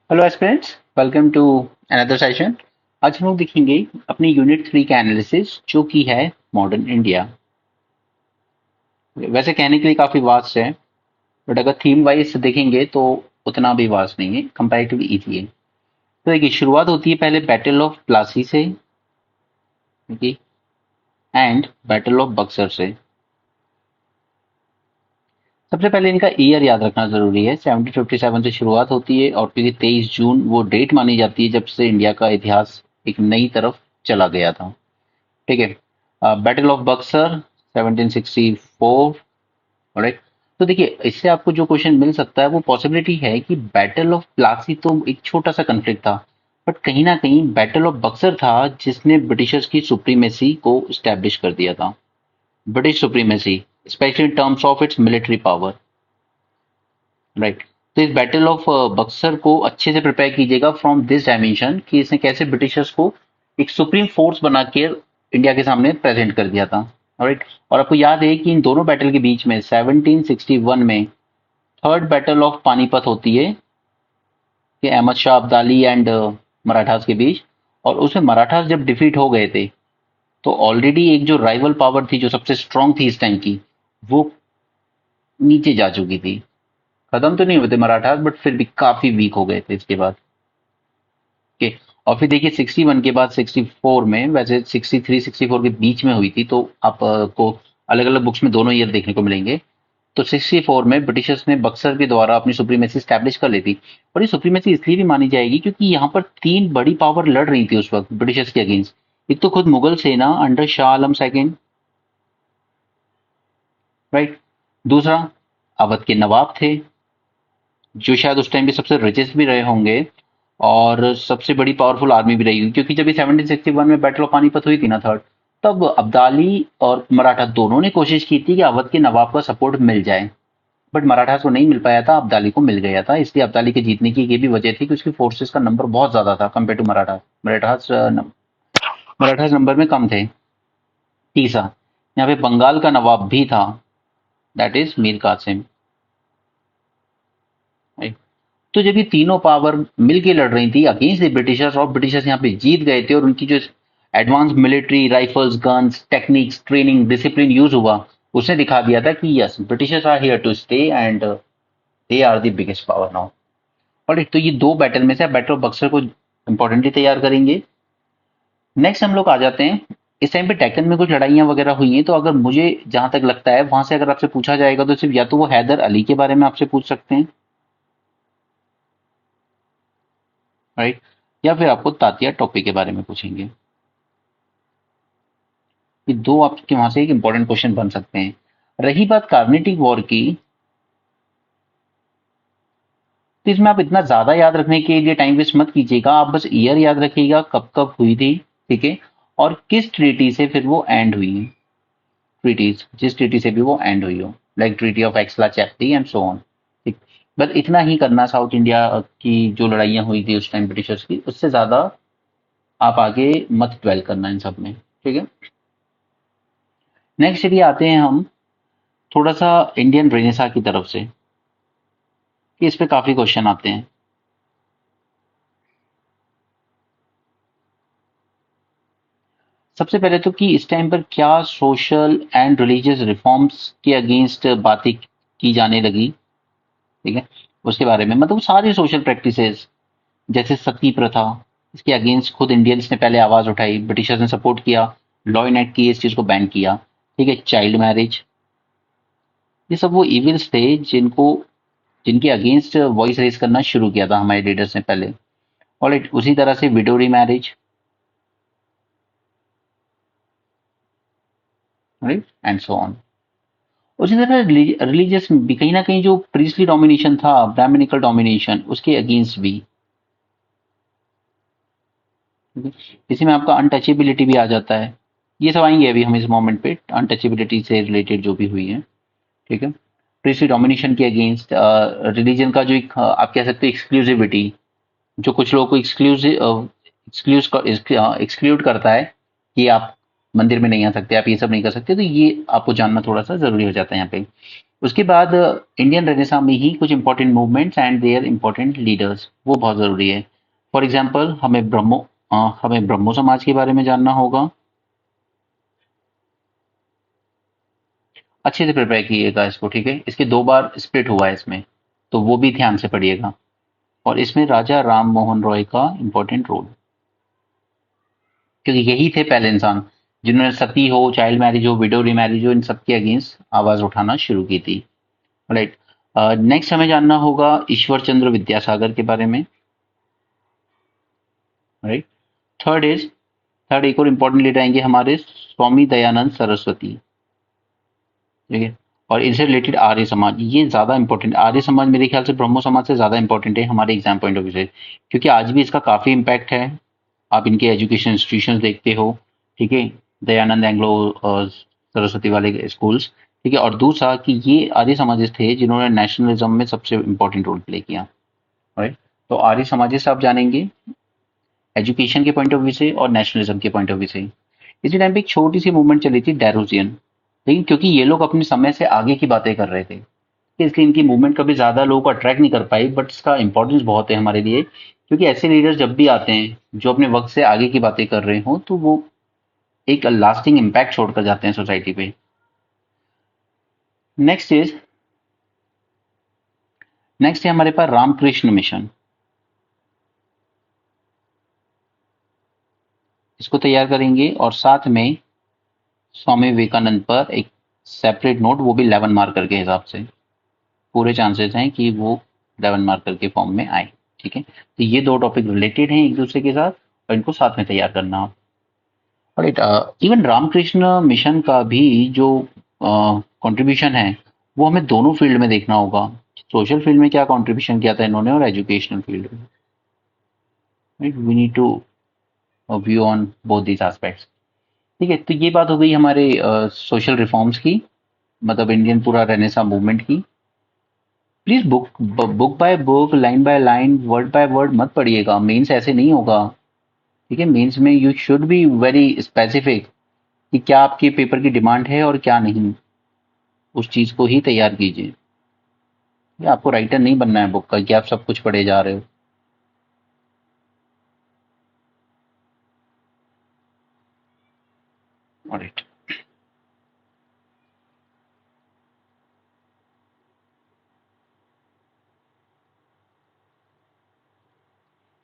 Hello aspirants, welcome to another session. आज हम लोग देखेंगे अपनी यूनिट 3 का एनालिसिस जो कि है मॉडर्न इंडिया। वैसे कहने के लिए काफ़ी वास्ट है, बट अगर थीम वाइज देखेंगे तो उतना भी वास्ट नहीं है, कंपैरेटिवली इजी है। तो देखिए, शुरुआत होती है पहले बैटल ऑफ प्लासी से, एंड बैटल ऑफ बक्सर से। सबसे पहले इनका ईयर याद रखना जरूरी है। 1757 से शुरुआत होती है और क्योंकि 23 जून वो डेट मानी जाती है जब से इंडिया का इतिहास एक नई तरफ चला गया था। ठीक है। Battle of Buxar 1764। राइट। तो देखिए, इससे आपको जो क्वेश्चन मिल सकता है वो पॉसिबिलिटी है कि बैटल ऑफ प्लासी तो एक छोटा सा कन्फ्लिक्ट था, बट कहीं ना कहीं बैटल ऑफ बक्सर था जिसने ब्रिटिशर्स की सुप्रीमेसी को स्टैब्लिश कर दिया था। British supremacy, specially in terms of its military power. Right. तो इस बैटल ऑफ बक्सर को अच्छे से प्रिपेयर कीजिएगा फ्रॉम दिस डायमेंशन कि इसने कैसे ब्रिटिशर्स को एक सुप्रीम फोर्स बना के इंडिया के सामने प्रेजेंट कर दिया था। राइट। और आपको याद है कि इन दोनों बैटल के बीच में 1761 में थर्ड बैटल ऑफ पानीपत होती है कि अहमद शाह अब्दाली एंड मराठास के बीच। और उसमें मराठास जब डिफीट हो गए थे तो ऑलरेडी एक जो राइवल पावर थी जो सबसे स्ट्रांग थी इस टाइम की, वो नीचे जा चुकी थी। खत्म तो नहीं हुए थे मराठास, बट फिर भी काफी वीक हो गए थे इसके बाद के। और फिर देखिए 61 के बाद 64 में, वैसे 63 64 के बीच में हुई थी, तो आपको अलग अलग बुक्स में दोनों ईयर देखने को मिलेंगे। तो 64 में ब्रिटिशर्स ने बक्सर के द्वारा अपनी सुप्रीमेसी स्टैब्लिश कर ली थी। और ये सुप्रीमेसी इसलिए भी मानी जाएगी क्योंकि यहाँ पर तीन बड़ी पावर लड़ रही थी उस वक्त ब्रिटिशर्स के अगेंस्ट। एक तो खुद मुगल सेना under Shah Alam second. Right. दूसरा, अवध के नवाब थे जो शायद उस टाइम पे सबसे रिचेस्ट भी रहे होंगे और सबसे बड़ी पावरफुल आर्मी भी रही होगी, क्योंकि जब ये 1761 में बैटल ऑफ पानीपत हुई थी ना थर्ड, तब अब्दाली और मराठा दोनों ने कोशिश की थी कि अवध के नवाब का सपोर्ट मिल जाए, बट मराठास को नहीं मिल पाया था, अब्दाली को मिल गया था। इसलिए अब्दाली के जीतने की ये भी वजह थी कि उसकी फोर्सेस का नंबर बहुत ज्यादा था compare to Maratha. Marathas number में कम थे। तीसरा, यहाँ पे बंगाल का नवाब भी था, दैट इज मीर कासिम। तो जब ये तीनों पावर मिलके लड़ रही थी अगेंस्ट द ब्रिटिशर्स और ब्रिटिशर्स यहाँ पे जीत गए थे, और उनकी जो advance military rifles guns techniques training discipline use हुआ, उसने दिखा दिया था कि yes, Britishers are here to stay and they are the biggest power now. और तो ये दो बैटल में से आप बैटल ऑफ बक्सर को इंपॉर्टेंटली तैयार करेंगे। नेक्स्ट हम लोग आ जाते हैं, इस टाइम पे डेक्कन में कुछ लड़ाइयां वगैरह हुई हैं, तो अगर मुझे जहां तक लगता है वहां से अगर आपसे पूछा जाएगा तो सिर्फ या तो वो हैदर अली के बारे में आपसे पूछ सकते हैं, राइट, या फिर आपको तात्या टोपे के बारे में पूछेंगे। ये दो आपके वहां से एक इंपॉर्टेंट क्वेश्चन बन सकते हैं। रही बात कार्नेटिक वॉर की, तो इसमें आप इतना ज्यादा याद रखने के लिए टाइम वेस्ट मत कीजिएगा, आप बस ईयर याद रखिएगा कब कब हुई थी। ठीक है। और किस ट्रीटी से फिर वो एंड हुई है, ट्रीटीज जिस ट्रीटी से भी वो एंड हुई हो, like treaty of Aix la Chapelle and so on. ठीक। बस इतना ही करना, साउथ इंडिया की जो लड़ाइयां हुई थी उस टाइम ब्रिटिशर्स की, उससे ज्यादा आप आगे मत ट्वेल करना इन सब में। ठीक है। नेक्स्ट चलिए आते हैं हम थोड़ा सा इंडियन रेनेसा की तरफ से, कि इस पे काफी क्वेश्चन आते हैं। सबसे पहले तो कि इस टाइम पर क्या सोशल एंड रिलीजियस रिफॉर्म्स के अगेंस्ट बातें की जाने लगी। ठीक है। उसके बारे में मतलब सारी सोशल प्रैक्टिसेस, जैसे सती प्रथा, इसके अगेंस्ट खुद इंडियंस ने पहले आवाज उठाई, ब्रिटिशर्स ने सपोर्ट किया, लॉ एंड एक्ट की इस चीज को बैन किया। ठीक है। चाइल्ड मैरिज, ये सब वो इविल्स थे जिनको जिनके अगेंस्ट वॉइस रेज करना शुरू किया था हमारे लीडर्स ने पहले। और उसी तरह से window marriage, right, and so on. उसी तरह रिलीजियस भी कहीं ना कहीं जो प्रीस्टली डोमिनेशन था, ब्राह्मणिकल डोमिनेशन, उसके अगेंस्ट भी। ठीक है? इसी में आपका अनटचेबिलिटी भी आ जाता है। ये सब आएंगे अभी हम इस मोमेंट पे, अनटचेबिलिटी से रिलेटेड जो भी हुई है। ठीक है। प्रीस्टली डोमिनेशन के अगेंस्ट रिलीजन का जो एक आप कह सकते हो एक्सक्लूसिविटी, जो कुछ लोगों को एक्सक्लूड करता है कि आप मंदिर में नहीं आ सकते, आप ये सब नहीं कर सकते, तो ये आपको जानना थोड़ा सा जरूरी हो जाता है यहाँ पे। उसके बाद इंडियन रेनेसां में ही कुछ important movements and there important leaders वो बहुत ज़रूरी है। फॉर एग्जांपल हमें ब्रह्मो समाज के बारे में जानना होगा। अच्छे से प्रिपेयर कीजिएगा इसको, ठीक है? इसके 2 बार स्प्लिट हुआ है इसमें, तो वो भी ध्यान से पढ़िएगा। और इसमें राजा राम मोहन रॉय का इंपॉर्टेंट रोल, क्योंकि यही थे पहले इंसान जिन्होंने सती हो, चाइल्ड मैरिज हो, विडो रीमैरिज हो, इन सब के अगेंस्ट आवाज उठाना शुरू की थी। राइट। नेक्स्ट हमें जानना होगा ईश्वर चंद्र विद्यासागर के बारे में। राइट। थर्ड इज थर्ड एक और इम्पोर्टेंट लीडर आएंगे हमारे स्वामी दयानंद सरस्वती। ठीक है। और इनसे रिलेटेड आर्य समाज, ये ज्यादा इंपॉर्टेंट, आर्य समाज मेरे ख्याल से ब्रह्मो समाज से ज्यादा इंपॉर्टेंट है हमारे एग्जाम पॉइंट ऑफ व्यू से, क्योंकि आज भी इसका काफी इम्पैक्ट है। आप इनके एजुकेशन इंस्टीट्यूशन देखते हो, ठीक है, दयानंद एंग्लो सरस्वती वाले स्कूल्स, ठीक है। और दूसरा कि ये आर्य समाजिस्ट थे जिन्होंने नेशनलिज्म में सबसे इंपॉर्टेंट रोल प्ले किया। राइट। तो आर्य समाजिस्ट आप जानेंगे एजुकेशन के पॉइंट ऑफ व्यू से और नेशनलिज्म के पॉइंट ऑफ व्यू से। इसी टाइम पे एक छोटी सी मूवमेंट चली थी डेरोजियन, लेकिन क्योंकि ये लोग अपने समय से आगे की बातें कर रहे थे, इसलिए इनकी मूवमेंट कभी ज्यादा लोगों को अट्रैक्ट नहीं कर पाई, बट इसका इंपॉर्टेंस बहुत है हमारे लिए, क्योंकि ऐसे लीडर्स जब भी आते हैं जो अपने वक्त से आगे की बातें कर रहे हो, तो वो एक लास्टिंग इम्पैक्ट छोड़कर जाते हैं सोसाइटी पे। नेक्स्ट इज नेक्स्ट है हमारे पास रामकृष्ण मिशन। इसको तैयार करेंगे और साथ में स्वामी विवेकानंद पर एक सेपरेट नोट, वो भी 11 मार्कर के हिसाब से। पूरे चांसेस हैं कि वो 11 मार्कर के फॉर्म में आए। ठीक है। तो ये 2 टॉपिक रिलेटेड हैं एक दूसरे के साथ और इनको साथ में तैयार करना आप। राइट। इवन रामकृष्ण मिशन का भी जो कंट्रीब्यूशन है वो हमें दोनों फील्ड में देखना होगा। सोशल फील्ड में क्या कंट्रीब्यूशन किया था इन्होंने और एजुकेशनल फील्ड में। Right. We need to view on both these aspects. ठीक है। तो ये बात हो गई हमारे सोशल रिफॉर्म्स की, मतलब इंडियन पूरा रेनेसां मूवमेंट की। Please book by book, line by line, word by word मत पढ़िएगा, मेंस ऐसे नहीं होगा। ठीक है। मेंस में you should be very specific कि क्या आपके पेपर की डिमांड है और क्या नहीं, उस चीज को ही तैयार कीजिए। ये आपको राइटर नहीं बनना है बुक का कि आप सब कुछ पढ़े जा रहे हो। ऑलराइट।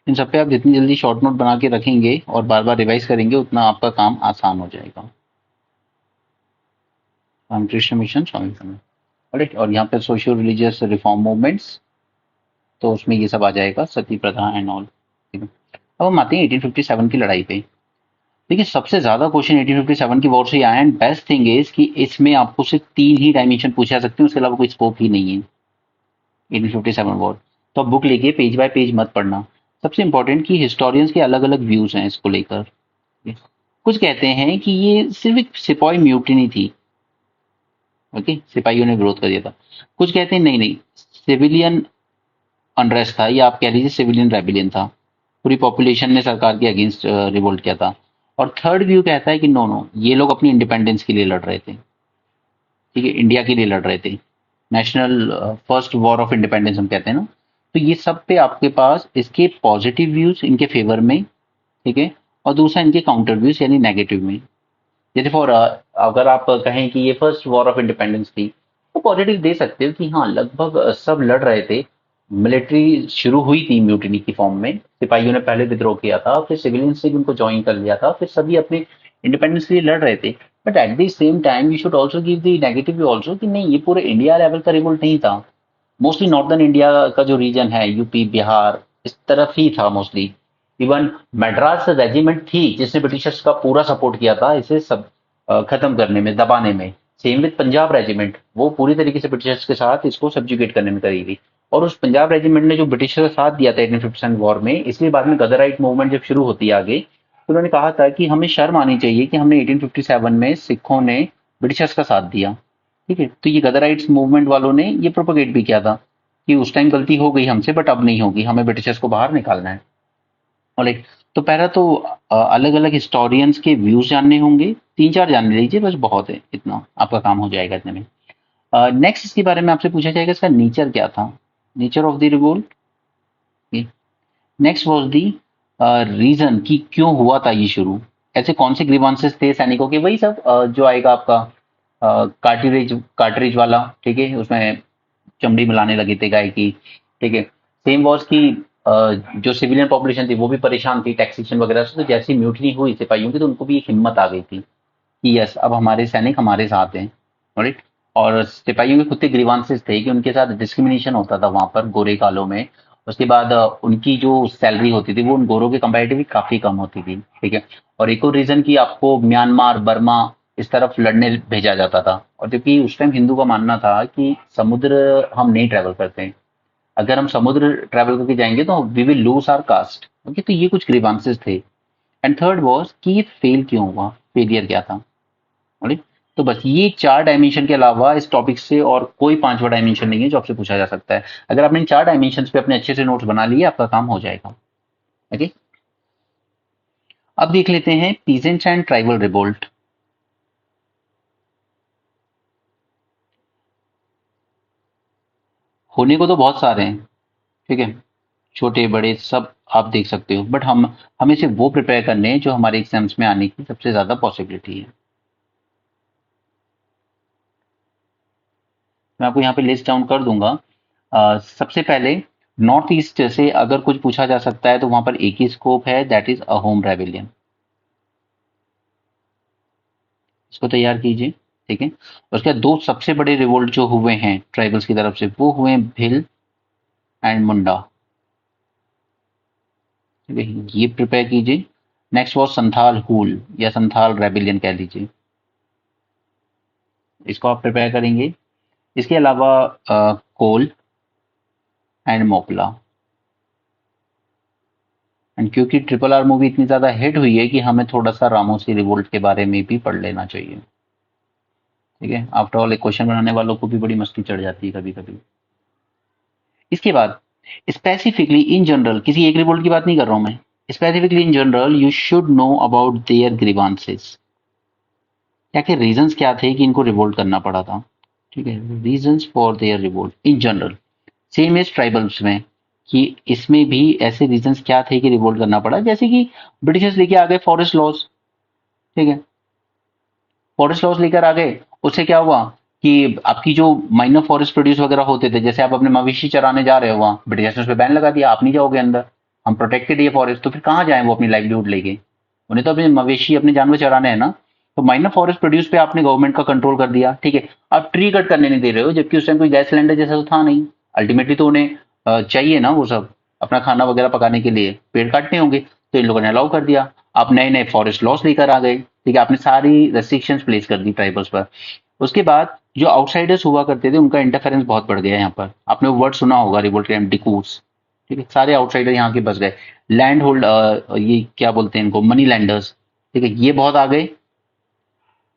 इन सब पे आप जितनी जल्दी शॉर्ट नोट बना के रखेंगे और बार बार रिवाइज करेंगे, उतना आपका काम आसान हो जाएगा। रामकृष्ण मिशन, स्वामी विवेकानंद। ऑलराइट। और यहाँ पे सोशियो रिलीजियस रिफॉर्म मूवमेंट्स, तो उसमें ये सब आ जाएगा, सती प्रथा एंड ऑल। ठीक है। अब हम आते हैं 1857 की लड़ाई पे। देखिए सबसे ज्यादा क्वेश्चन 1857 की वॉर से ही आए, एंड बेस्ट थिंग इज कि इसमें आपको सिर्फ 3 ही डायमेंशन पूछे जा सकते हैं, उसके अलावा कोई स्कोप ही नहीं है 1857 वॉर। तो आप बुक लेके पेज बाय पेज मत पढ़ना। सबसे इंपॉर्टेंट कि हिस्टोरियंस के अलग अलग व्यूज हैं इसको लेकर। कुछ कहते हैं कि ये सिर्फ एक सिपाही म्यूटिनी थी, ओके, सिपाहियों ने विरोध कर दिया था। कुछ कहते हैं नहीं नहीं, सिविलियन अनरेस्ट था, या आप कह लीजिए सिविलियन रेबिलियन था, पूरी पॉपुलेशन ने सरकार के अगेंस्ट रिवोल्ट किया था। और थर्ड व्यू कहता है कि नो नो, ये लोग अपनी इंडिपेंडेंस के लिए लड़ रहे थे। ठीक है। इंडिया के लिए लड़ रहे थे, national first war of independence हम कहते हैं ना। तो ये सब पे आपके पास इसके पॉजिटिव व्यूज इनके फेवर में, ठीक है, और दूसरा इनके काउंटर व्यूज यानी नेगेटिव में। जैसे अगर आप कहें कि ये फर्स्ट वॉर ऑफ इंडिपेंडेंस थी, तो पॉजिटिव दे सकते हो कि हाँ लगभग सब लड़ रहे थे। मिलिट्री शुरू हुई थी म्यूटिनी की फॉर्म में, सिपाहियों ने पहले विद्रोह किया था, फिर सिविलियंस ने भी उनको ज्वाइन कर लिया था, फिर सभी अपने इंडिपेंडेंस के लिए लड़ रहे थे। But at the same time you should also give the negative view also कि नहीं, ये पूरे इंडिया लेवल का रिवोल्ट नहीं था। मोस्टली नॉर्दर्न इंडिया का जो रीजन है, यूपी बिहार, इस तरफ ही था मोस्टली। इवन मद्रास रेजिमेंट थी जिसने ब्रिटिशर्स का पूरा सपोर्ट किया था इसे सब खत्म करने में, दबाने में। सेम विद पंजाब रेजिमेंट, वो पूरी तरीके से ब्रिटिशर्स के साथ इसको सब्जुगेट करने में करी थी। और उस पंजाब रेजिमेंट ने जो ब्रिटिशर्स का साथ दिया था 1857 वॉर में, इसलिए बाद में गदराइट मूवमेंट जब शुरू होती है आगे, तो उन्होंने कहा था कि हमें शर्म आनी चाहिए कि हमने 1857 में सिखों ने ब्रिटिशर्स का साथ दिया। ठीक है। तो ये गदराइट्स मूवमेंट वालों ने ये प्रोपोगेट भी किया था कि उस टाइम गलती हो गई हमसे, बट अब नहीं होगी, हमें ब्रिटिशर्स को बाहर निकालना है। ऑलराइट। तो पहला तो अलग अलग हिस्टोरियंस के व्यूज जानने होंगे, 3-4 जान लीजिए बस, बहुत है, इतना आपका काम हो जाएगा इतने में। नेक्स्ट इसके बारे में आपसे पूछा जाएगा इसका नेचर क्या था, nature of the revolt. Next was the reason कि क्यों हुआ था ये शुरू, ऐसे कौन से ग्रीवांसेस थे सैनिकों के, वही सब जो आएगा आपका कार्टिलेज कार्टरेज वाला, ठीक है, उसमें चमड़ी मिलाने लगे थे गाय की, ठीक है। सेम वॉज की जो सिविलियन पॉपुलेशन थी वो भी परेशान थी टैक्सेशन वगैरह से, तो जैसी म्यूटनी हुई सिपाहियों की तो उनको भी एक हिम्मत आ गई थी कि यस अब हमारे सैनिक हमारे साथ हैं, राइट। और सिपाहियों के खुद के ग्रीवांसेस थे कि उनके साथ डिस्क्रिमिनेशन होता था वहां पर गोरे कालों में। उसके बाद उनकी जो सैलरी होती थी वो उन गोरों के कंपैरेटिवली काफी कम होती थी, ठीक है। और एक और रीजन कि आपको म्यांमार बर्मा इस तरफ लड़ने भेजा जाता था, और जबकि उस टाइम हिंदू का मानना था कि समुद्र हम नहीं ट्रेवल करते हैं, अगर हम समुद्र ट्रेवल करके जाएंगे तो we will lose our caste, okay. तो ये कुछ ग्रीवांसेस थे। एंड थर्ड वाज कि ये फेल क्यों हुआ, फेलियर क्या था, राइट। तो बस ये 4 डायमेंशन के अलावा इस टॉपिक से और कोई 5वां डायमेंशन नहीं है जो आपसे पूछा जा सकता है। अगर आपने इन 4 डायमेंशंस पे अपने अच्छे से नोट्स बना लिए आपका काम हो जाएगा, ओके। अब देख लेते हैं पीजेंट्स एंड ट्राइबल रिवोल्ट। होने को तो बहुत सारे हैं, ठीक है, छोटे बड़े सब आप देख सकते हो, बट हम हमें सिर्फ वो प्रिपेयर करने हैं जो हमारे एग्जाम्स में आने की सबसे ज्यादा पॉसिबिलिटी है। मैं आपको यहाँ पे लिस्ट डाउन कर दूंगा। सबसे पहले नॉर्थ ईस्ट से अगर कुछ पूछा जा सकता है तो वहां पर एक ही स्कोप है, that is a home rebellion. इसको तैयार कीजिए, ठीक है। उसके बाद दो सबसे बड़े रिवोल्ट जो हुए हैं ट्राइबल्स की तरफ से वो हुए भिल एंड मुंडा, ठीक है, ये प्रिपेयर कीजिए। नेक्स्ट वॉज संथाल हूल या संथाल रेबिलियन कह लीजिए, इसको आप प्रिपेयर करेंगे। इसके अलावा कोल एंड मोपला। एंड क्योंकि ट्रिपल आर मूवी इतनी ज्यादा हिट हुई है कि हमें थोड़ा सा रामोसी रिवोल्ट के बारे में भी पढ़ लेना चाहिए, ठीक है। आफ्टर ऑल एक क्वेश्चन बनाने वालों को भी बड़ी मस्ती चढ़ जाती है कभी कभी। इसके बाद स्पेसिफिकली इन जनरल, किसी एक रिवोल्ट की बात नहीं कर रहा हूं मैं, specifically in general you should know about their grievances, क्या क्या रीजंस क्या थे कि इनको रिवोल्ट करना पड़ा था, ठीक है। Reasons for their revolt in general, same as tribals में कि इसमें भी ऐसे रीजंस क्या थे कि रिवोल्ट करना पड़ा, जैसे कि ब्रिटिशर्स लेके आ गए फॉरेस्ट लॉज, ठीक है, फॉरेस्ट लॉज लेकर आ गए। उससे क्या हुआ कि आपकी जो माइनर फॉरेस्ट प्रोड्यूस वगैरह होते थे, जैसे आप अपने मवेशी चराने जा रहे हो वहां ब्रिटिशर्स ने उस पर बैन लगा दिया, आप नहीं जाओगे अंदर, हम प्रोटेक्टेड ये फॉरेस्ट, तो फिर कहाँ जाए वो अपनी लाइवलीहुड लेके, उन्हें तो अपने मवेशी अपने जानवर चराने हैं ना। तो माइनर फॉरेस्ट प्रोड्यूस पे आपने गवर्नमेंट का कंट्रोल कर दिया, ठीक है। आप ट्री कट करने नहीं दे रहे हो, जबकि उस टाइम कोई गैस सिलेंडर जैसा तो था नहीं, अल्टीमेटली तो उन्हें चाहिए ना वो सब अपना खाना वगैरह पकाने के लिए, पेड़ काटने होंगे, तो इन लोगों ने अलाउ कर दिया। आप नए नए फॉरेस्ट लॉस लेकर आ गए, ठीक है, आपने सारी रेस्ट्रिक्शंस प्लेस कर दी ट्राइबल्स पर। उसके बाद जो आउटसाइडर्स हुआ करते थे उनका इंटरफेरेंस बहुत बढ़ गया यहाँ पर, आपने वो वर्ड सुना होगा रिवोल्ट टाइम डिकूस, ठीक है, सारे आउटसाइडर यहाँ के बस गए। लैंड होल्ड ये क्या बोलते हैं इनको, मनी लैंडर्स, ठीक है, ये बहुत आ गए,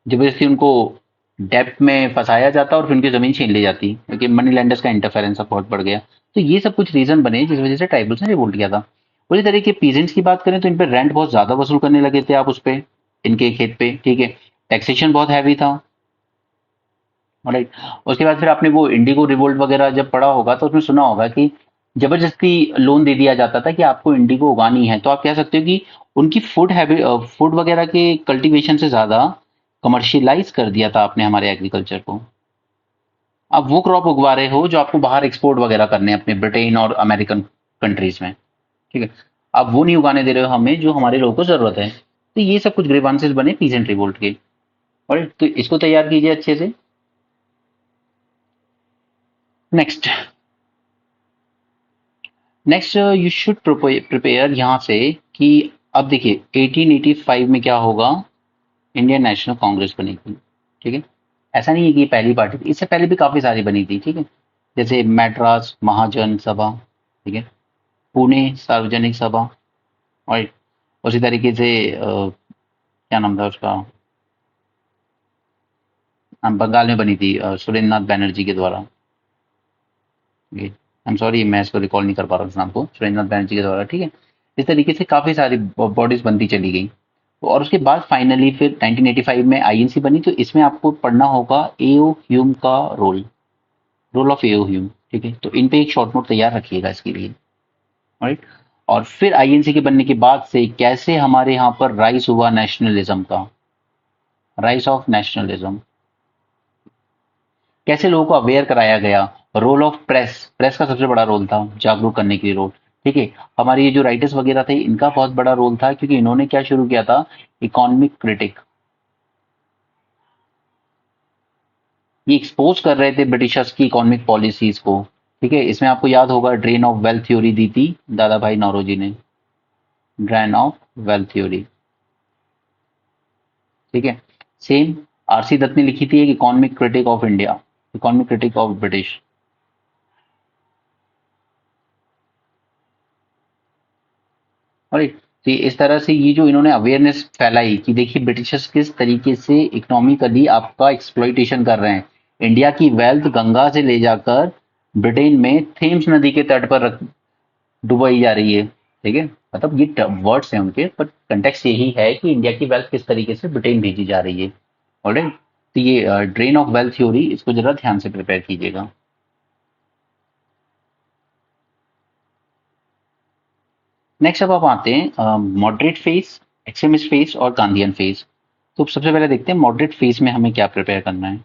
जबरदस्ती उनको डेप्थ में फंसाया जाता और फिर उनकी जमीन छीन ली जाती, क्योंकि मनी लैंडर्स का इंटरफेरेंस अब बहुत बढ़ गया। तो ये सब कुछ रीजन बने जिस वजह से ट्राइबल्स ने रिवोल्ट किया था। उसी तरह के पीजेंट्स की बात करें तो इन पर रेंट बहुत ज्यादा वसूल करने लगे थे आप उस पे, इनके खेत पे, ठीक है, टैक्सेशन बहुत हैवी था, राइट। उसके बाद फिर आपने वो इंडिगो रिवोल्ट वगैरह जब पढ़ा होगा तो उसमें सुना होगा कि जबरदस्ती लोन दे दिया जाता था कि आपको इंडिगो उगानी है, तो आप कह सकते हो कि उनकी फूड हैबिट फूड वगैरह के कल्टीवेशन से ज्यादा कमर्शियलाइज कर दिया था आपने हमारे एग्रीकल्चर को। आप वो क्रॉप उगवा रहे हो जो आपको बाहर एक्सपोर्ट वगैरह करने हैं अपने ब्रिटेन और अमेरिकन कंट्रीज में, ठीक है, आप वो नहीं उगाने दे रहे हो हमें जो हमारे लोगों को जरूरत है। तो ये सब कुछ ग्रीवांसेस बने पीजेंट रिवोल्ट के, और तो इसको तैयार कीजिए अच्छे से। Next next you should prepare यहाँ से कि अब देखिए 1885 में क्या होगा, इंडियन नेशनल कांग्रेस बनेगी, ठीक है। ऐसा नहीं है कि ये पहली पार्टी थी, इससे पहले भी काफी सारी बनी थी, ठीक है, जैसे मैड्रास महाजन सभा, ठीक है, पुणे सार्वजनिक सभा, और उसी तरीके से क्या नाम था उसका, बंगाल में बनी थी सुरेंद्रनाथ बैनर्जी के द्वारा, आई एम सॉरी मैं इसको रिकॉल नहीं कर पा रहा उस नाम को, सुरेंद्रनाथ बैनर्जी के द्वारा, ठीक है। इस तरीके से काफी सारी बॉडीज बनती चली गई। और उसके बाद फाइनली फिर 1985 में आईएनसी बनी। तो इसमें आपको पढ़ना होगा एओ ह्यूम का रोल ऑफ एओ ह्यूम। ठीक है, तो इन पे एक शॉर्ट नोट तैयार रखिएगा इसके लिए। राइट। और फिर आईएनसी के बनने के बाद से कैसे हमारे यहाँ पर राइज हुआ नेशनलिज्म का, राइज ऑफ नेशनलिज्म, कैसे लोगों को अवेयर कराया गया। रोल ऑफ प्रेस, प्रेस का सबसे बड़ा रोल था जागरूक करने के लिए रोल। ठीक है, हमारे ये जो राइटर्स वगैरह थे इनका बहुत बड़ा रोल था, क्योंकि इन्होंने क्या शुरू किया था, इकोनॉमिक क्रिटिक। ये एक्सपोज कर रहे थे ब्रिटिशर्स की इकोनॉमिक पॉलिसीज को। ठीक है, इसमें आपको याद होगा ड्रेन ऑफ वेल्थ थ्योरी दी थी दादा भाई नौरोजी ने, ड्रेन ऑफ वेल्थ थ्योरी। ठीक है, सेम आरसी दत्त ने लिखी थी एक economic critic of India, economic critic of British. और तो इस तरह से ये जो इन्होंने अवेयरनेस फैलाई कि देखिए ब्रिटिशर्स किस तरीके से इकोनॉमिकली आपका एक्सप्लॉइटेशन कर रहे हैं। इंडिया की वेल्थ गंगा से ले जाकर ब्रिटेन में थेम्स नदी के तट पर डुबाई जा रही है। ठीक है, मतलब ये वर्ड्स हैं उनके, पर कंटेक्स्ट यही है कि इंडिया की वेल्थ किस तरीके से ब्रिटेन भेजी जा रही है। ऑलराइट, तो ये ड्रेन ऑफ वेल्थ थ्योरी, इसको जरा ध्यान से प्रिपेयर कीजिएगा। नेक्स्ट अब आप आते हैं मॉडरेट फेज, एक्सट्रीमिस्ट फेज और गांधीयन फेज। तो सबसे पहले देखते हैं मॉडरेट फेज में हमें क्या प्रिपेयर करना है।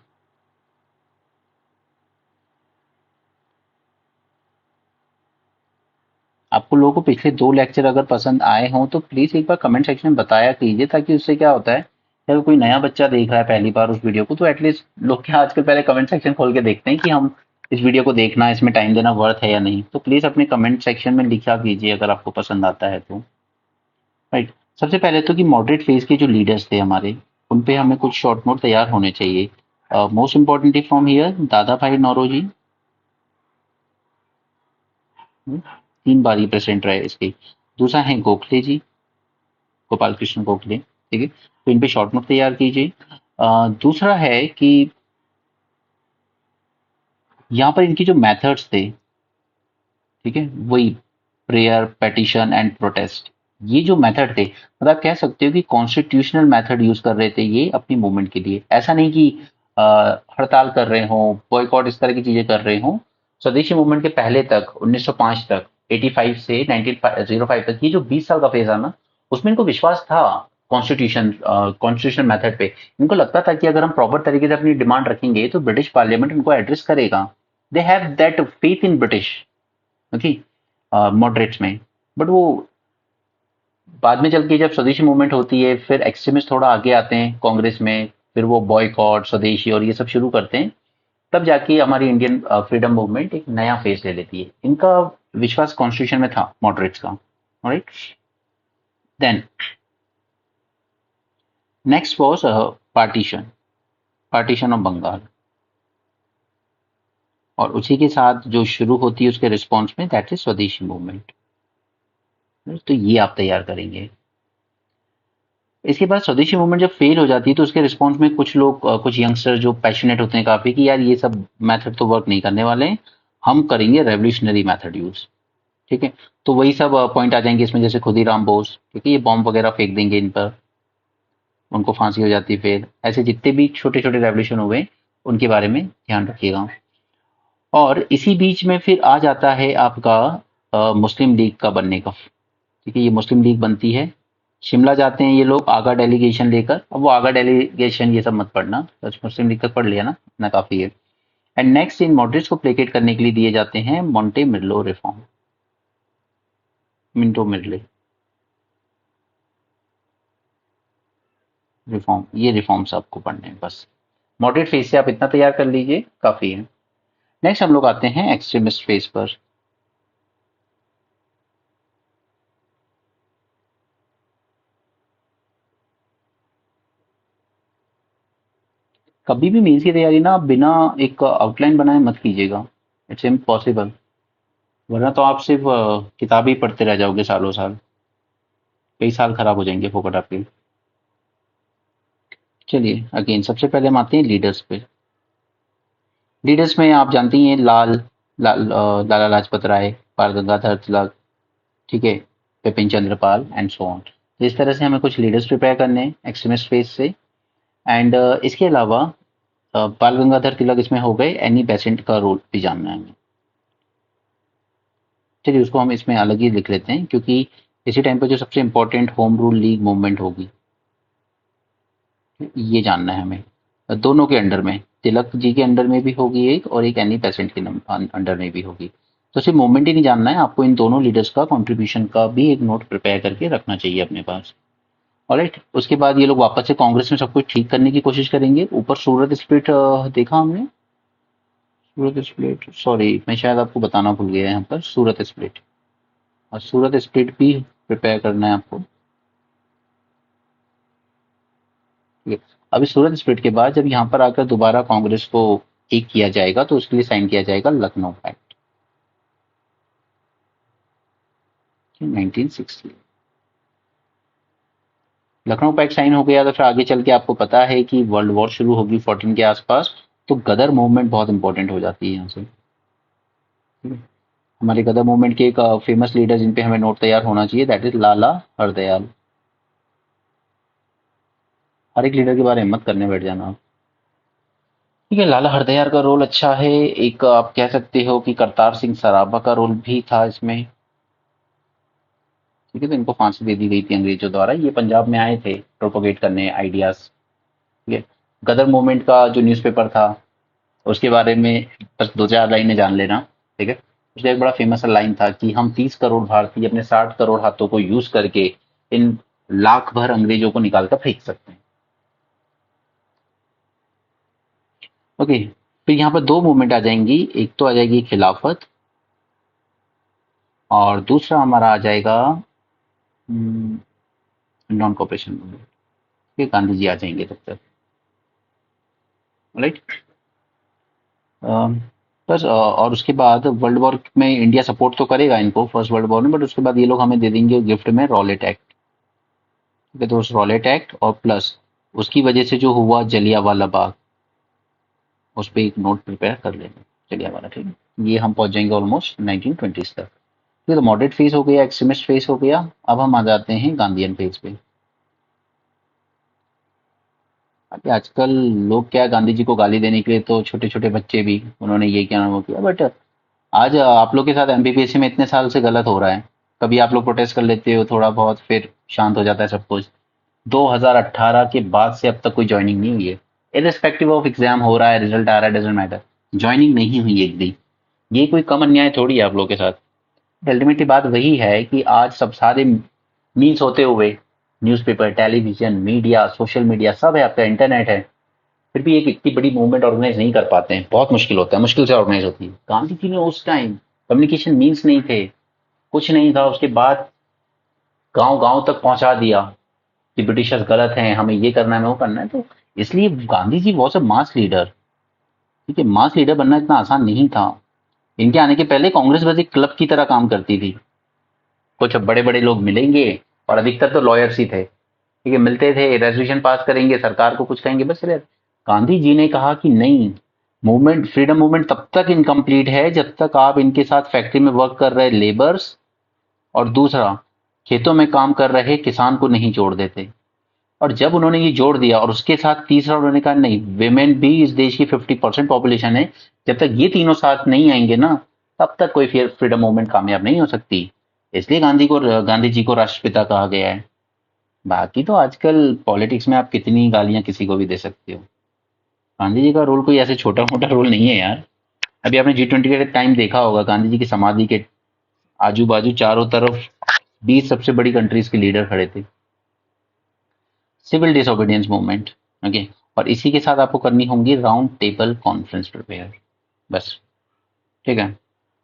आपको लोगों को पिछले 2 लेक्चर अगर पसंद आए हों तो प्लीज़ एक बार कमेंट सेक्शन में बताया कीजिए, ताकि उससे क्या होता है कि अगर कोई नया बच्चा देख रहा है पहली बार उस वीडियो को, तो एटलीस्ट लोग क्या आजकल पहले कमेंट सेक्शन खोल के देखते हैं कि हम इस वीडियो को देखना, इसमें टाइम देना वर्थ है या नहीं। तो प्लीज़ अपने कमेंट सेक्शन में लिखा कीजिए अगर आपको पसंद आता है तो। राइट, सबसे पहले तो कि मॉडरेट फेज के जो लीडर्स थे हमारे, उन पे हमें कुछ शॉर्ट नोट तैयार होने चाहिए। मोस्ट इंपॉर्टेंटली फ्रॉम हियर दादा भाई नौरोजी, 3 बार ये प्रेसिडेंट रहे इसके। दूसरा है गोखले जी, गोपाल कृष्ण गोखले। ठीक है, तो इन पे शॉर्ट नोट तैयार कीजिए। दूसरा है कि यहाँ पर इनके जो मेथड्स थे, ठीक है, वही प्रेयर, पेटिशन एंड प्रोटेस्ट, ये जो मेथड थे, मतलब आप कह सकते हो कि कॉन्स्टिट्यूशनल मेथड यूज कर रहे थे ये अपनी मूवमेंट के लिए। ऐसा नहीं कि हड़ताल कर रहे हो, बॉयकॉट, इस तरह की चीजें कर रहे हो। स्वदेशी मूवमेंट के पहले तक 1905 तक, 85 से 1905 तक, ये जो 20 साल का फेज था ना, उसमें इनको विश्वास था कॉन्स्टिट्यूशनल मेथड पे। इनको लगता था कि अगर हम प्रॉपर तरीके से अपनी डिमांड रखेंगे तो ब्रिटिश पार्लियामेंट इनको एड्रेस करेगा। They have that faith in British, okay, moderates में। बट वो बाद में चल के जब स्वदेशी मूवमेंट होती है, फिर एक्सट्रीमिस्ट थोड़ा आगे आते हैं कांग्रेस में, फिर वो बॉयकॉट, स्वदेशी और ये सब शुरू करते हैं। तब जाके हमारी इंडियन फ्रीडम मूवमेंट एक नया फेस ले लेती है। इनका विश्वास कॉन्स्टिट्यूशन में था मॉडरेट्स का। Right, then next was partition, partition of Bengal. और उसी के साथ जो शुरू होती है उसके रिस्पॉन्स में, दैट इज स्वदेशी मूवमेंट। तो ये आप तैयार करेंगे। इसके बाद स्वदेशी मूवमेंट जब फेल हो जाती है तो उसके रिस्पॉन्स में कुछ लोग, कुछ यंगस्टर जो पैशनेट होते हैं काफी, कि यार ये सब मेथड तो वर्क नहीं करने वाले हैं, हम करेंगे रेवोल्यूशनरी मेथड यूज। ठीक है, तो वही सब पॉइंट आ जाएंगे इसमें, जैसे खुदीराम बोस, ठीक है, ये बॉम्ब वगैरह फेंक देंगे इन पर, उनको फांसी हो जाती है। फिर ऐसे जितने भी छोटे छोटे रेवोल्यूशन हुए उनके बारे में ध्यान रखिएगा। और इसी बीच में फिर आ जाता है आपका मुस्लिम लीग का बनने का। ठीक है, ये मुस्लिम लीग बनती है, शिमला जाते हैं ये लोग आगा डेलीगेशन लेकर। अब वो आगा डेलीगेशन ये सब मत पढ़ना, बस मुस्लिम लीग तक पढ़ लिया ना, इतना काफी है। एंड नेक्स्ट इन मॉडरेट्स को प्लेकेट करने के लिए दिए जाते हैं मॉन्टे मिर्लो रिफॉर्म, मिंटो मिर्ले रिफॉर्म। ये रिफॉर्म्स आपको पढ़ने हैं बस। मॉडरेट फेज से आप इतना तैयार कर लीजिए, काफी है। नेक्स्ट हम लोग आते हैं एक्सट्रीमिस्ट फेज पर। कभी भी मेंस की तैयारी ना आप बिना एक आउटलाइन बनाए मत कीजिएगा, इट्स इम्पॉसिबल। वरना तो आप सिर्फ किताब ही पढ़ते रह जाओगे सालों साल, कई साल खराब हो जाएंगे फोकट आपके। चलिए अगेन सबसे पहले हम आते हैं लीडर्स पे। लीडर्स में आप जानती हैं लाला लाजपत राय, बाल गंगाधर तिलक, ठीक है, Bipin Chandra Pal and so on. इस तरह से हमें कुछ लीडर्स प्रिपेयर करने हैं एक्सट्रीमिस्ट फेस से। एंड इसके अलावा बाल गंगाधर तिलक इसमें हो गए, एनी बेसेंट का रोल भी जानना है हमें। चलिए उसको हम इसमें अलग ही लिख लेते हैं, क्योंकि इसी टाइम पे जो सबसे important home rule league movement होगी ये जानना है हमें। दोनों के अंडर में, तिलक जी के अंडर में भी होगी एक, और एक एनी बेसेंट के अंडर में भी होगी। तो सिर्फ मूवमेंट ही नहीं जानना है आपको, इन दोनों लीडर्स का कंट्रीब्यूशन का भी एक नोट प्रिपेयर करके रखना चाहिए अपने पास। ऑलराइट, उसके बाद ये लोग वापस से कांग्रेस में सब कुछ ठीक करने की कोशिश करेंगे। ऊपर सूरत स्प्लिट देखा हमने, सूरत स्प्लिट, सॉरी मैं शायद आपको बताना भूल गया यहाँ पर, सूरत स्प्लिट, और सूरत स्प्लिट भी प्रिपेयर करना है आपको। ठीक है, अभी सूरत स्प्लिट के बाद जब यहाँ पर आकर दोबारा कांग्रेस को एक किया जाएगा तो उसके लिए साइन किया जाएगा Lucknow pact 1960। Lucknow pact sign हो गया तो फिर आगे चल के आपको पता है कि वर्ल्ड वॉर शुरू होगी 14 के आसपास। तो गदर मूवमेंट बहुत इंपॉर्टेंट हो जाती है यहाँ से। ठीक है? हमारे गदर मूवमेंट के एक फेमस लीडर जिन पे हमें नोट तैयार होना चाहिए, दैट इज लाला हरदयाल। हर एक लीडर के बारे में मत करने बैठ जाना आप। ठीक है, लाला हरदयाल का रोल अच्छा है। एक आप कह सकते हो कि करतार सिंह सराभा का रोल भी था इसमें। ठीक है, तो इनको फांसी दे दी गई थी अंग्रेजों द्वारा। ये पंजाब में आए थे प्रोपोगेट करने आइडियाज। ठीक है, गदर मूवमेंट का जो न्यूज़पेपर था उसके बारे में बस दो चार लाइनें जान लेना। ठीक है, उसका एक बड़ा फेमस लाइन था कि हम 30 करोड़ भारतीय अपने 60 करोड़ हाथों को यूज करके इन लाख भर अंग्रेजों को निकाल कर फेंक सकते हैं। ओके, फिर यहाँ पर दो मूवमेंट आ जाएंगी, एक तो आ जाएगी खिलाफत और दूसरा हमारा आ जाएगा नॉन कॉपरेशन मूवमेंट। ये गांधी जी आ जाएंगे तब तक। राइट, बस और उसके बाद वर्ल्ड वॉर में इंडिया सपोर्ट तो करेगा इनको फर्स्ट वर्ल्ड वॉर में, बट उसके बाद ये लोग हमें दे देंगे गिफ्ट में रॉलेट एक्ट। ठीक है, तो उस रॉलेट एक्ट और प्लस उसकी वजह से जो हुआ जलियांवाला बाग, उस पर एक नोट प्रिपेयर कर लेंगे जलियांवाला। ठीक है, ये हम पहुंच जाएंगे ऑलमोस्ट 1920s तक। ये तो मॉडरेट फेज हो गया, एक्सट्रीमिस्ट फेज हो गया। अब हम आ जाते हैं गांधीयन फेज पे। अभी आजकल लोग क्या गांधी जी को गाली देने के लिए तो छोटे छोटे बच्चे भी उन्होंने ये क्या नाम वो किया, बट आज आप लोग के साथ एमपीपीएससी में इतने साल से गलत हो रहा है। कभी आप लोग प्रोटेस्ट कर लेते हो थोड़ा बहुत, फिर शांत हो जाता है सब कुछ। 2018 के बाद से अब तक कोई ज्वाइनिंग नहीं हुई है। इरिस्पेक्टिव ऑफ एग्जाम हो रहा है, रिजल्ट आ रहा है, डजेंट मैटर, ज्वाइनिंग नहीं हुई एक भी। ये कोई कम अन्याय थोड़ी है आप लोग के साथ। अल्टीमेटली बात वही है कि आज सब सारे मीन्स होते हुए, newspaper, television, media, social media सब है, आपका इंटरनेट है, फिर भी एक इतनी बड़ी मूवमेंट ऑर्गेनाइज नहीं कर पाते हैं। बहुत मुश्किल होता है, मुश्किल से ऑर्गेनाइज होती है। गांधी जी ने उस टाइम कम्युनिकेशन मीन्स नहीं थे, कुछ नहीं था, उसके बाद गांव गांव तक पहुंचा दिया कि ब्रिटिशर्स गलत हैं, हमें ये करना है, हमें वो करना है। तो इसलिए Gandhi ji was a mass leader. ठीक है, मास लीडर बनना इतना आसान नहीं था। इनके आने के पहले कांग्रेस बस एक क्लब की तरह काम करती थी। कुछ बड़े बड़े लोग मिलेंगे और अधिकतर तो लॉयर्स ही थे। ठीक है, मिलते थे, रेजोल्यूशन पास करेंगे, सरकार को कुछ कहेंगे, बस। गांधी जी ने कहा कि नहीं, मूवमेंट, फ्रीडम मूवमेंट तब तक इनकम्प्लीट है जब तक आप इनके साथ फैक्ट्री में वर्क कर रहे लेबर्स और दूसरा खेतों में काम कर रहे किसान को नहीं जोड़ देते। और जब उन्होंने ये जोड़ दिया और उसके साथ तीसरा उन्होंने कहा नहीं, विमेन भी इस देश की 50% पॉपुलेशन है, जब तक ये तीनों साथ नहीं आएंगे ना तब तक कोई फिर फ्रीडम मूवमेंट कामयाब नहीं हो सकती। इसलिए गांधी जी को राष्ट्रपिता कहा गया है। बाकी तो आजकल पॉलिटिक्स में आप कितनी गालियां किसी को भी दे सकते हो। गांधी जी का रोल कोई ऐसे छोटा मोटा रोल नहीं है यार। अभी आपने G20 के टाइम देखा होगा, गांधी जी की समाधि के आजू बाजू चारों तरफ 20 सबसे बड़ी कंट्रीज के लीडर खड़े थे। Civil disobedience movement. ओके, और इसी के साथ आपको करनी होंगी राउंड टेबल कॉन्फ्रेंस प्रिपेयर, बस। ठीक है,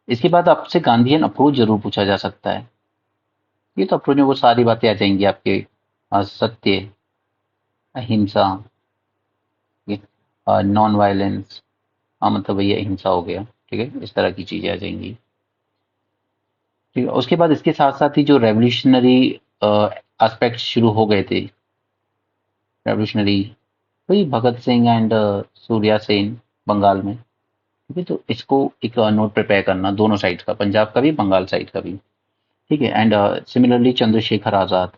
इसके बाद आपसे गांधीयन अप्रोच जरूर पूछा जा सकता है। ये तो अप्रोच में वो सारी बातें आ जाएंगी आपके, सत्य, अहिंसा, नॉन वायलेंस, मतलब ये अहिंसा हो गया। ठीक है, इस तरह की चीजें आ जाएंगी। ठीक है, उसके बाद इसके साथ साथ ही जो रेवोल्यूशनरी एस्पेक्ट शुरू हो गए थे, रेवोल्यूशनरी, वही भगत सिंह एंड सूर्या सेन बंगाल में। ठीक है, तो इसको एक नोट प्रिपेयर करना, दोनों साइड का, पंजाब का भी, बंगाल साइड का भी। ठीक है, एंड सिमिलरली चंद्रशेखर आजाद।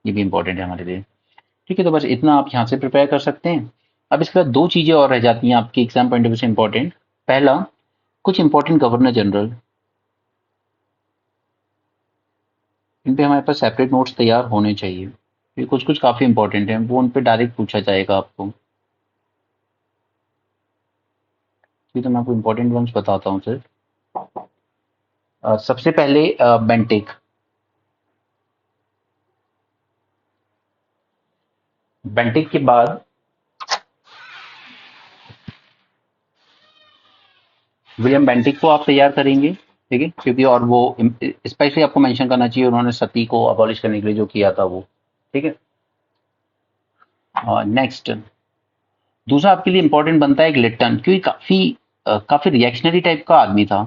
ये भी इंपॉर्टेंट है हमारे लिए। ठीक है, तो बस इतना आप यहाँ से प्रिपेयर कर सकते हैं। अब इसके बाद दो चीज़ें और रह जाती हैं आपकी एग्जाम पॉइंट ऑफ व्यू से इंपॉर्टेंट। पहला, कुछ इंपॉर्टेंट गवर्नर जनरल, इन पे हमारे पास सेपरेट नोट्स तैयार होने चाहिए। ये कुछ कुछ काफ़ी इंपॉर्टेंट हैं, वो उन पे डायरेक्ट पूछा जाएगा आपको। ठीक, तो मैं आपको इंपॉर्टेंट वंस बताता हूँ सर। सबसे पहले बेंटेक। बेंटेक के बाद विलियम बेंटिक को आप तैयार करेंगे। ठीक है, क्योंकि और वो स्पेशली आपको मेंशन करना चाहिए, उन्होंने सती को अबॉलिश करने के लिए जो किया था वो। ठीक है। नेक्स्ट, दूसरा आपके लिए इंपॉर्टेंट बनता है एक लिट्टन, क्योंकि काफी रिएक्शनरी टाइप का आदमी था।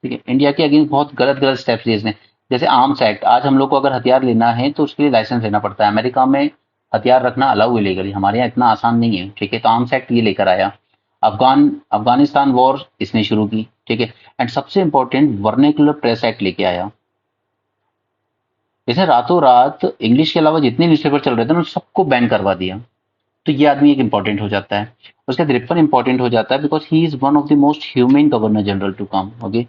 ठीक है, इंडिया के अगेंस्ट बहुत गलत गलत स्टेप्स लिए इसने। जैसे आर्म्स एक्ट, आज हम लोग को अगर हथियार लेना है तो उसके लिए लाइसेंस लेना पड़ता है। अमेरिका में हथियार रखना अलाउ इलीगली, हमारे यहाँ इतना आसान नहीं है। ठीक है, तो आर्म्स एक्ट ये लेकर आया। अफगानिस्तान वॉर इसने शुरू की। ठीक है, एंड सबसे इंपॉर्टेंट वर्नेकुलर प्रेस एक्ट लेके आया। इसने रातों रात इंग्लिश के अलावा जितने न्यूज़पेपर चल रहे थे ना, उन सबको बैन करवा दिया। तो ये आदमी एक इंपॉर्टेंट हो जाता है। उसका तिरपन इंपॉर्टेंट हो जाता है because he is one of the most humane governor general to come. Okay,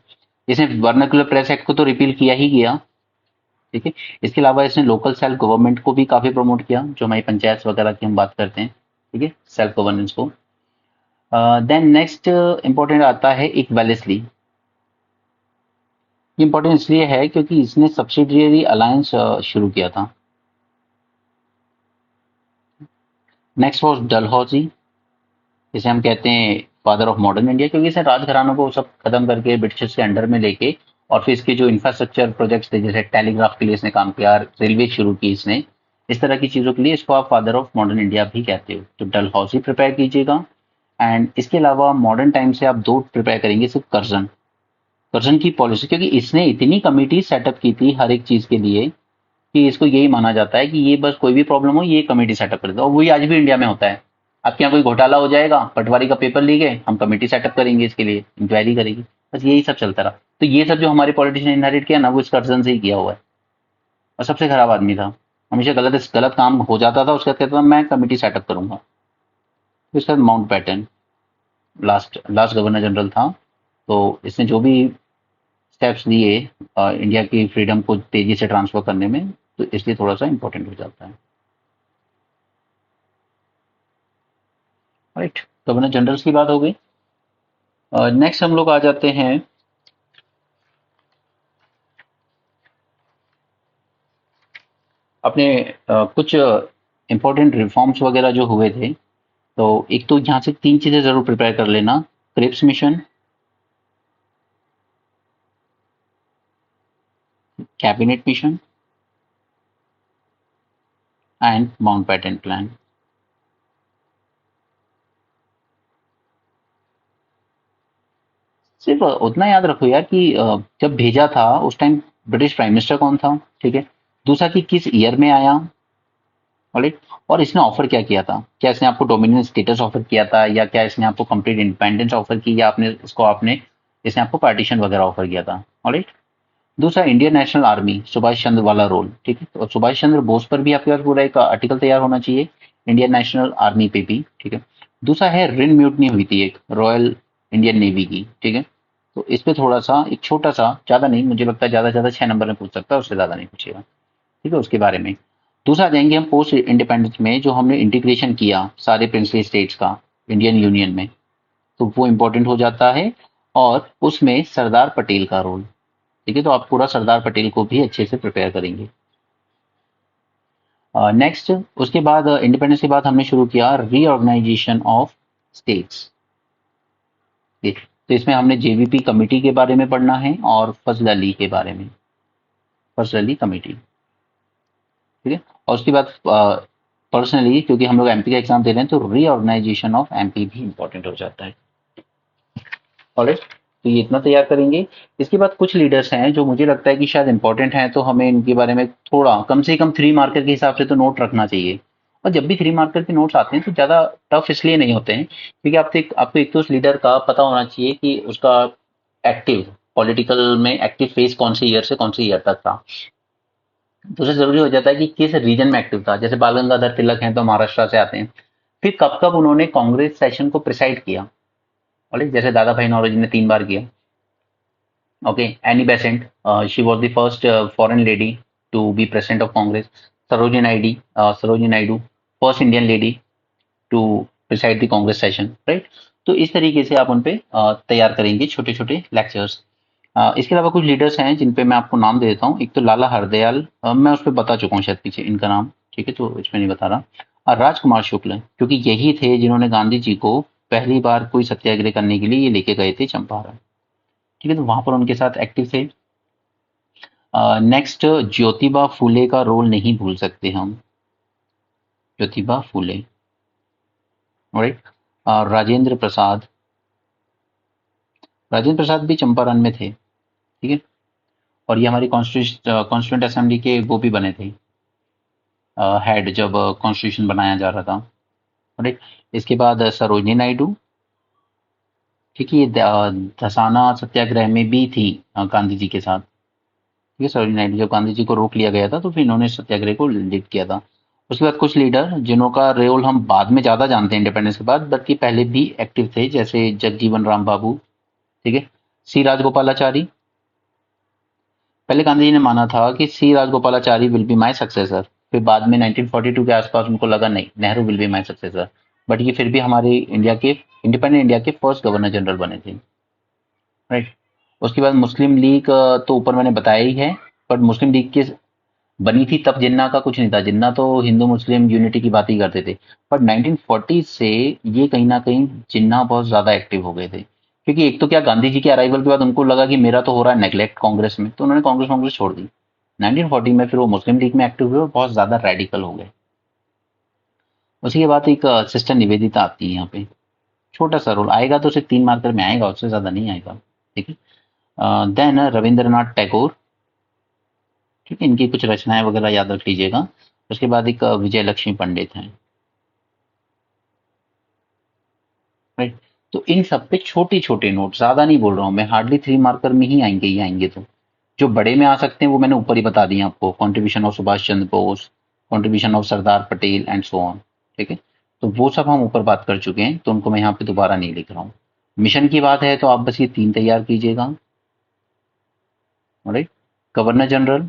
इसने वर्नाकुलर प्रेस एक्ट को तो रिपील किया ही किया। ठीक है, इसके अलावा इसने लोकल सेल्फ गवर्नमेंट को भी काफी प्रमोट किया, जो हमारी पंचायत वगैरह की हम बात करते हैं। ठीक है, सेल्फ गवर्नेंस को। देन नेक्स्ट इंपॉर्टेंट आता है एक वेलेस्ली। ये इंपॉर्टेंट इसलिए है क्योंकि इसने सब्सिडियरी अलायंस शुरू किया था। Next was Dalhousie. इसे हम कहते हैं फादर ऑफ मॉडर्न इंडिया, क्योंकि इसने राजघरानों को सब खत्म करके ब्रिटिश के अंडर में लेके, और फिर इसके जो इंफ्रास्ट्रक्चर प्रोजेक्ट्स थे, जैसे टेलीग्राफ के लिए इसने काम किया, रेलवे शुरू की इसने, इस तरह की चीज़ों के लिए इसको आप फादर ऑफ मॉडर्न इंडिया भी कहते हो। तो डलहौजी प्रिपेयर कीजिएगा। एंड इसके अलावा मॉडर्न टाइम से आप दो प्रिपेयर करेंगे, सिर्फ कर्जन। कर्जन की पॉलिसी, क्योंकि इसने इतनी कमिटी सेटअप की थी हर एक चीज़ के लिए, कि इसको यही माना जाता है कि ये बस कोई भी प्रॉब्लम हो ये कमेटी सेटअप कर देता है, और वही आज भी इंडिया में होता है। आपके यहाँ कोई घोटाला हो जाएगा, पटवारी का पेपर ली गए, हम कमेटी सेटअप करेंगे, इसके लिए इंक्वायरी करेगी। बस यही सब चलता रहा। तो ये सब जो हमारे पॉलिटिशियन इनहेरिट किया ना, वो इस कर्जन से ही किया हुआ है। और सबसे खराब आदमी था, हमेशा गलत गलत काम हो जाता था, उसके बाद कहता था मैं कमेटी सेटअप करूंगा। तो इसका mount pattern last last governor general था। तो इसने जो भी स्टेप्स लिए इंडिया की फ्रीडम को तेजी से ट्रांसफर करने में, तो इसलिए थोड़ा सा इंपॉर्टेंट हो जाता है। राइट, गवर्नर जनरल्स की बात हो गई। नेक्स्ट हम लोग आ जाते हैं अपने कुछ इंपॉर्टेंट रिफॉर्म्स वगैरह जो हुए थे। तो एक तो यहाँ से तीन चीजें जरूर प्रिपेयर कर लेना: Cripps mission, cabinet mission and Mountbatten plan. सिर्फ उतना याद रखो यार कि जब भेजा था उस टाइम ब्रिटिश प्राइम मिनिस्टर कौन था। ठीक है, दूसरा कि किस ईयर में आया। ऑलराइट, और इसने ऑफर क्या किया था, क्या इसने आपको डोमिनियन स्टेटस ऑफर किया था, या क्या इसने आपको कंप्लीट इंडिपेंडेंस ऑफर की, या आपने इसने आपको पार्टीशन वगैरह ऑफर किया था। ऑलराइट, दूसरा Indian national army, Subhash Chandra वाला रोल। ठीक है, तो सुभाष चंद्र बोस पर भी आपके पास पूरा एक आर्टिकल तैयार होना चाहिए, इंडियन नेशनल आर्मी पे भी। ठीक है, दूसरा है रिन म्यूटनी हुई थी एक रॉयल इंडियन नेवी की। ठीक है, तो इस पे थोड़ा सा एक छोटा सा, ज्यादा नहीं, मुझे लगता है ज्यादा से ज्यादा 6 नंबर में पूछ सकता है, उससे ज्यादा नहीं पूछेगा। ठीक है, उसके बारे में। दूसरा आ जाएंगे हम पोस्ट इंडिपेंडेंस में, जो हमने इंटीग्रेशन किया सारे प्रिंसली स्टेट्स का इंडियन यूनियन में, तो वो इंपॉर्टेंट हो जाता है। और उसमें सरदार पटेल का रोल। ठीक है, तो आप पूरा सरदार पटेल को भी अच्छे से प्रिपेयर करेंगे। नेक्स्ट, उसके बाद इंडिपेंडेंस के बाद हमने शुरू किया रीऑर्गेनाइजेशन ऑफ स्टेट्स। तो इसमें हमने जेवीपी कमेटी के बारे में पढ़ना है और फजल अली के बारे में, फजल अली कमेटी। ठीक है, और उसके बाद पर्सनली, क्योंकि हम लोग एमपी का एग्जाम दे रहे हैं, तो रीऑर्गेनाइजेशन ऑफ एमपी भी इंपॉर्टेंट हो जाता है। ऑलराइट, तो ये इतना तैयार करेंगे। इसके बाद कुछ लीडर्स हैं जो मुझे लगता है कि शायद इंपॉर्टेंट हैं, तो हमें इनके बारे में थोड़ा कम से कम 3 मार्कर के हिसाब से तो नोट रखना चाहिए। और जब भी 3 मार्कर के नोट्स आते हैं तो ज़्यादा टफ इसलिए नहीं होते हैं, क्योंकि आपको एक तो उस लीडर का पता होना चाहिए कि उसका एक्टिव पॉलिटिकल में एक्टिव फेज कौन से ईयर से कौन से ईयर तक था। तो उसे जरूरी हो जाता है कि किस रीजन में एक्टिव था। जैसे बाल गंगाधर तिलक हैं तो महाराष्ट्र से आते हैं। फिर कब कब उन्होंने कांग्रेस सेशन को प्रिसाइड किया, बोले जैसे दादा भाई नौरोजी ने 3 बार किया। Okay, Annie Besant, she was the first foreign lady to be president of Congress. Sarojini Naidu, first Indian lady to preside the Congress session, right. तो इस तरीके से आप उन पे तैयार करेंगे छोटे छोटे लेक्चर्स। इसके अलावा कुछ लीडर्स हैं जिन पे मैं आपको नाम दे देता हूँ। एक तो लाला हरदयाल, मैं उस पर बता चुका हूँ शायद पीछे इनका नाम, ठीक है, तो इसमें नहीं बता रहा। राजकुमार शुक्ल, क्योंकि यही थे जिन्होंने गांधी जी को पहली बार कोई सत्याग्रह करने के लिए ये लेके गए थे चंपारण, ठीक है, तो वहां पर उनके साथ एक्टिव थे। नेक्स्ट, ज्योतिबा फूले का रोल नहीं भूल सकते हम, ज्योतिबा फूले, राइट। राजेंद्र प्रसाद, राजेंद्र प्रसाद भी चंपारण में थे, ठीक है, और ये हमारी कॉन्स्टिट्यूंट असेंबली के वो भी बने थे, हेड, जब कॉन्स्टिट्यूशन बनाया जा रहा था, राइट। इसके बाद सरोजिनी नायडू, ठीक है, ये धसाना सत्याग्रह में भी थी गांधी जी के साथ, ठीक है। सरोजिनी नायडू, जब गांधी जी को रोक लिया गया था तो फिर इन्होंने सत्याग्रह को लीड किया था। उसके बाद कुछ लीडर जिन्हों का रोल हम बाद में ज्यादा जानते हैं इंडिपेंडेंस के बाद, बल्कि पहले भी एक्टिव थे, जैसे जगजीवन राम बाबू, ठीक है। सी राजगोपालाचारी, पहले गांधी जी ने माना था कि C Rajagopalachari will be my successor, फिर बाद में 1942 के आसपास उनको लगा नहीं, Nehru will be my successor, but ये फिर भी हमारे इंडिया के, इंडिपेंडेंट इंडिया के फर्स्ट गवर्नर जनरल बने थे, राइट। उसके बाद मुस्लिम लीग, तो ऊपर मैंने बताया ही है, बट मुस्लिम लीग की बनी थी तब जिन्ना का कुछ नहीं था, जिन्ना तो हिंदू मुस्लिम यूनिटी की बात ही करते थे। बट 1940 से ये कहीं ना कहीं जिन्ना बहुत ज्यादा एक्टिव हो गए थे, क्योंकि एक तो क्या, गांधी जी के अराइवल के बाद उनको लगा कि मेरा तो हो रहा है नेग्लेक्ट कांग्रेस में, तो उन्होंने कांग्रेस छोड़ दी। 1940 में फिर वो मुस्लिम लीग में एक्टिव हुए और बहुत ज्यादा रेडिकल हो गए। उसी के बाद एक सिस्टर निवेदिता आती है यहाँ पे, छोटा सा रोल आएगा तो सिर्फ 3 मार्कर में आएगा, उससे ज्यादा नहीं आएगा, ठीक है। देन रविंद्रनाथ टैगोर, ठीक है, इनकी कुछ रचनाएं वगैरह याद रख लीजिएगा। उसके बाद एक विजय लक्ष्मी पंडित हैं, राइट। तो इन सब पे छोटे छोटे नोट, ज्यादा नहीं बोल रहा हूँ मैं, हार्डली 3 मार्कर में ही आएंगे, ही आएंगे। तो जो बड़े में आ सकते हैं वो मैंने ऊपर ही बता दिए आपको, contribution of Subhash Chandra Bose, contribution of Sardar Patel and so on, ठीक है। तो वो सब हम ऊपर बात कर चुके हैं, तो उनको मैं यहाँ पे दोबारा नहीं लिख रहा हूँ। मिशन की बात है तो आप बस ये 3 तैयार कीजिएगा, राइट। गवर्नर जनरल,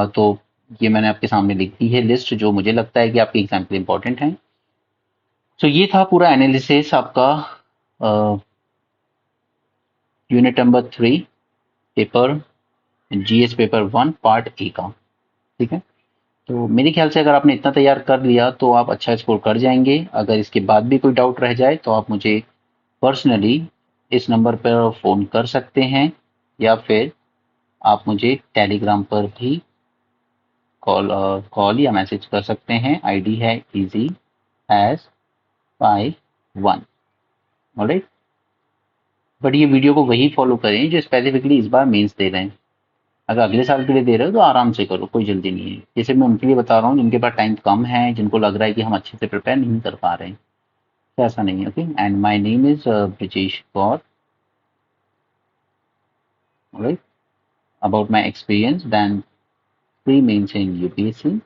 तो ये मैंने आपके सामने लिख दी है लिस्ट, जो मुझे लगता है कि आपके एग्जाम के लिए इंपॉर्टेंट है। तो ये था पूरा एनालिसिस आपका unit number 3, paper GS paper 1 part A का, ठीक है। तो मेरे ख्याल से अगर आपने इतना तैयार कर लिया तो आप अच्छा स्कोर कर जाएंगे। अगर इसके बाद भी कोई डाउट रह जाए तो आप मुझे पर्सनली इस नंबर पर फ़ोन कर सकते हैं, या फिर आप मुझे टेलीग्राम पर भी कॉल या मैसेज कर सकते हैं। आईडी है इजी एज 51, ऑलराइट। बट ये वीडियो को वही फॉलो करें जो स्पेसिफिकली इस बार मेंस दे रहे हैं। अगर अगले साल के लिए दे रहे हो तो आराम से करो, कोई जल्दी नहीं है। जैसे मैं उनके लिए बता रहा हूँ जिनके पास टाइम कम है, जिनको लग रहा है कि हम अच्छे से प्रिपेयर नहीं कर पा रहे हैं, तो ऐसा नहीं है, okay. And my name is Brijesh Kaur, right. About my experience then pre mains in UPSC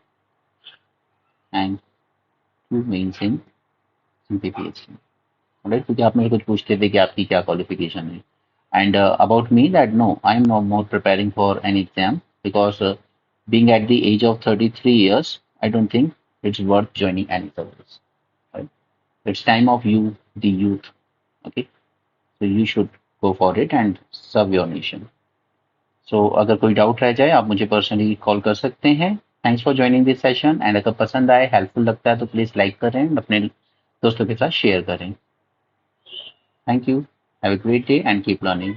and two mains in BPSC, right. क्योंकि आप मेरे कुछ पूछते थे कि आपकी क्या क्वालिफिकेशन है। And about me, that no, I am no more preparing for any exam, because being at the age of 33 years, I don't think it's worth joining any service. Right? It's time of you, the youth. Okay, so you should go for it and serve your nation. So अगर कोई doubt रह जाए आप मुझे personally call कर सकते हैं। Thanks for joining this session, and अगर पसंद आए, हेल्पफुल लगता है तो प्लीज़ लाइक करें, अपने दोस्तों के साथ शेयर करें। Thank you, have a great day and keep learning.